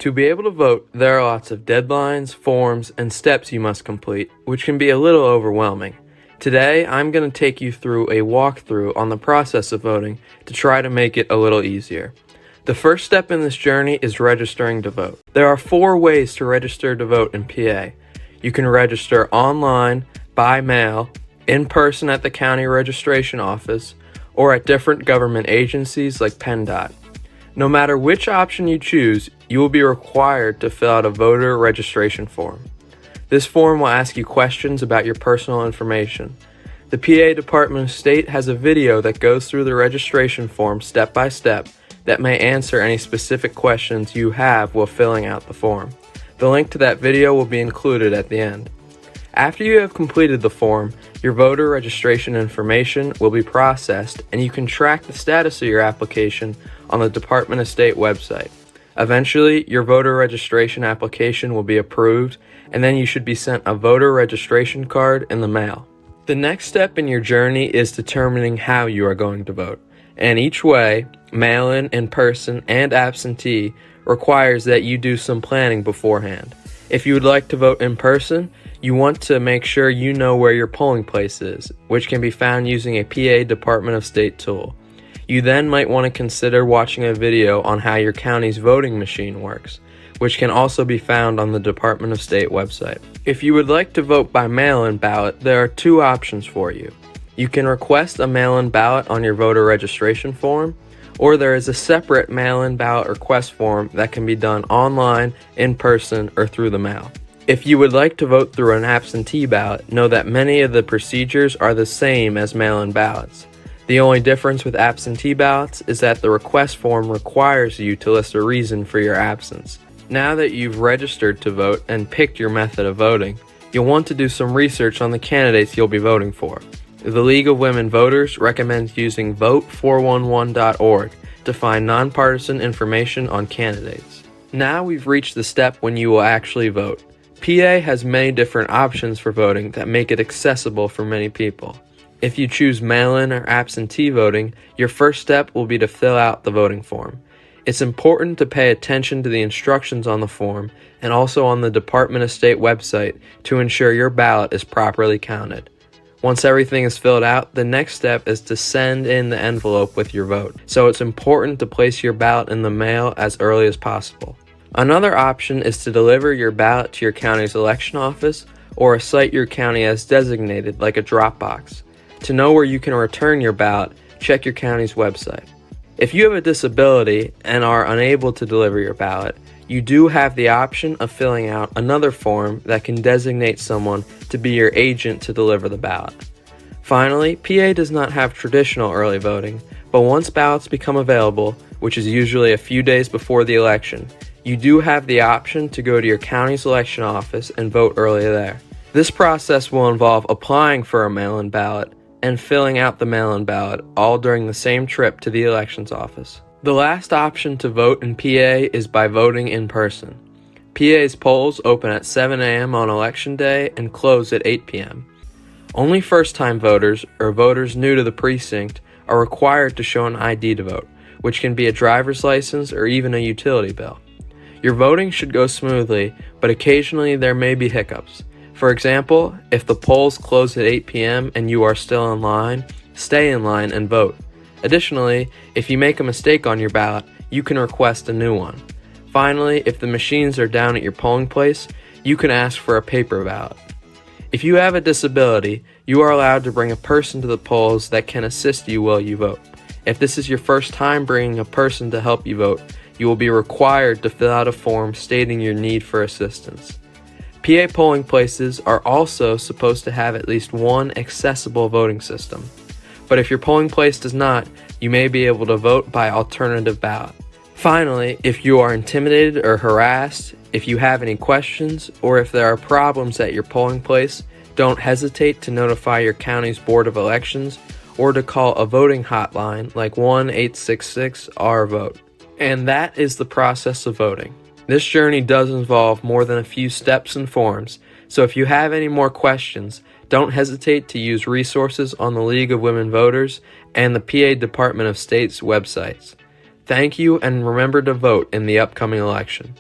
To be able to vote, there are lots of deadlines, forms, and steps you must complete, which can be a little overwhelming. Today, I'm going to take you through a walkthrough on the process of voting to try to make it a little easier. The first step in this journey is registering to vote. There are 4 ways to register to vote in PA. You can register online, by mail, in person at the county registration office, or at different government agencies like PennDOT. No matter which option you choose, you will be required to fill out a voter registration form. This form will ask you questions about your personal information. The PA Department of State has a video that goes through the registration form step by step that may answer any specific questions you have while filling out the form. The link to that video will be included at the end. After you have completed the form, your voter registration information will be processed and you can track the status of your application on the Department of State website. Eventually, your voter registration application will be approved and then you should be sent a voter registration card in the mail. The next step in your journey is determining how you are going to vote. And each way, mail-in, in-person, and absentee, requires that you do some planning beforehand. If you would like to vote in person, you want to make sure you know where your polling place is, which can be found using a PA Department of State tool. You then might want to consider watching a video on how your county's voting machine works, which can also be found on the Department of State website. If you would like to vote by mail-in ballot, there are 2 options for you. You can request a mail-in ballot on your voter registration form, or there is a separate mail-in ballot request form that can be done online, in person, or through the mail. If you would like to vote through an absentee ballot, know that many of the procedures are the same as mail-in ballots. The only difference with absentee ballots is that the request form requires you to list a reason for your absence. Now that you've registered to vote and picked your method of voting, you'll want to do some research on the candidates you'll be voting for. The League of Women Voters recommends using vote411.org to find nonpartisan information on candidates. Now we've reached the step when you will actually vote. PA has many different options for voting that make it accessible for many people. If you choose mail-in or absentee voting, your first step will be to fill out the voting form. It's important to pay attention to the instructions on the form and also on the Department of State website to ensure your ballot is properly counted. Once everything is filled out, the next step is to send in the envelope with your vote, so it's important to place your ballot in the mail as early as possible. Another option is to deliver your ballot to your county's election office or a site your county has designated, like a drop box. To know where you can return your ballot, check your county's website. If you have a disability and are unable to deliver your ballot, you do have the option of filling out another form that can designate someone to be your agent to deliver the ballot. Finally, PA does not have traditional early voting, but once ballots become available, which is usually a few days before the election, you do have the option to go to your county's election office and vote early there. This process will involve applying for a mail-in ballot and filling out the mail-in ballot, all during the same trip to the elections office. The last option to vote in PA is by voting in person. PA's polls open at 7 a.m. on election day and close at 8 p.m. Only first-time voters or voters new to the precinct are required to show an ID to vote, which can be a driver's license or even a utility bill. Your voting should go smoothly, but occasionally there may be hiccups. For example, if the polls close at 8 p.m. and you are still in line, stay in line and vote. Additionally, if you make a mistake on your ballot, you can request a new one. Finally, if the machines are down at your polling place, you can ask for a paper ballot. If you have a disability, you are allowed to bring a person to the polls that can assist you while you vote. If this is your first time bringing a person to help you vote, you will be required to fill out a form stating your need for assistance. PA polling places are also supposed to have at least one accessible voting system. But if your polling place does not, you may be able to vote by alternative ballot. Finally, if you are intimidated or harassed, if you have any questions, or if there are problems at your polling place, don't hesitate to notify your county's Board of Elections or to call a voting hotline like 1-866-RVOTE. And that is the process of voting. This journey does involve more than a few steps and forms, so if you have any more questions, don't hesitate to use resources on the League of Women Voters and the PA Department of State's websites. Thank you, and remember to vote in the upcoming election.